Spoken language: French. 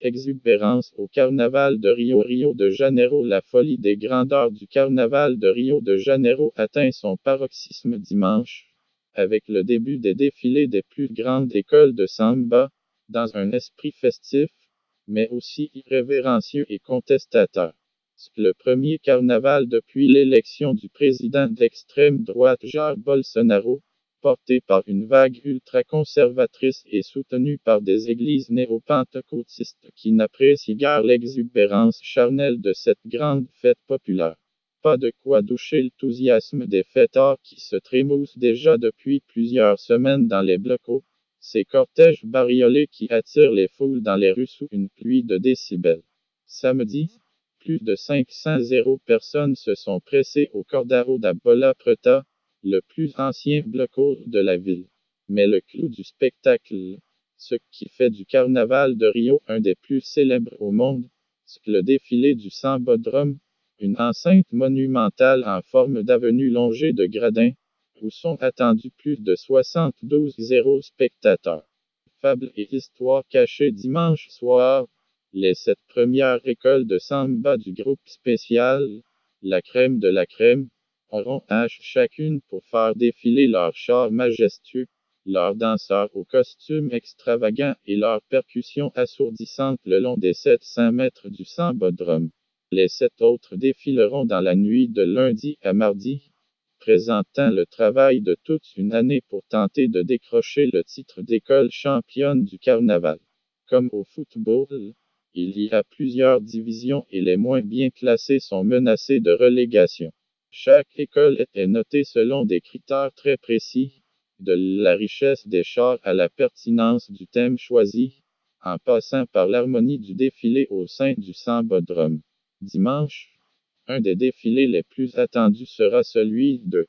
Exubérance au Carnaval de Rio. Rio de Janeiro. La folie des grandeurs du Carnaval de Rio de Janeiro atteint son paroxysme dimanche, avec le début des défilés des plus grandes écoles de samba, dans un esprit festif, mais aussi irrévérencieux et contestataire. Le premier carnaval depuis l'élection du président d'extrême droite Jair Bolsonaro, porté par une vague ultra-conservatrice et soutenu par des églises néo-pentecôtistes qui n'apprécient guère l'exubérance charnelle de cette grande fête populaire. Pas de quoi doucher l'enthousiasme des fêtards qui se trémoussent déjà depuis plusieurs semaines dans les blocos, ces cortèges bariolés qui attirent les foules dans les rues sous une pluie de décibels. Samedi, plus de 500 personnes se sont pressées au Cordaro da Bola Preta, le plus ancien bloco de la ville. Mais le clou du spectacle, ce qui fait du carnaval de Rio un des plus célèbres au monde, c'est le défilé du Sambodrome, une enceinte monumentale en forme d'avenue longée de gradins, où sont attendus plus de 72 spectateurs. Fables et histoires cachées dimanche soir. Les 7 premières écoles de samba du groupe spécial, la crème de la crème, auront chacune pour faire défiler leurs chars majestueux, leurs danseurs aux costumes extravagants et leurs percussions assourdissantes le long des 700 mètres du sambodrome. Les 7 autres défileront dans la nuit de lundi à mardi, présentant le travail de toute une année pour tenter de décrocher le titre d'école championne du carnaval. Comme au football, il y a plusieurs divisions et les moins bien classées sont menacées de relégation. Chaque école est notée selon des critères très précis, de la richesse des chars à la pertinence du thème choisi, en passant par l'harmonie du défilé au sein du sambodrome. Dimanche, un des défilés les plus attendus sera celui de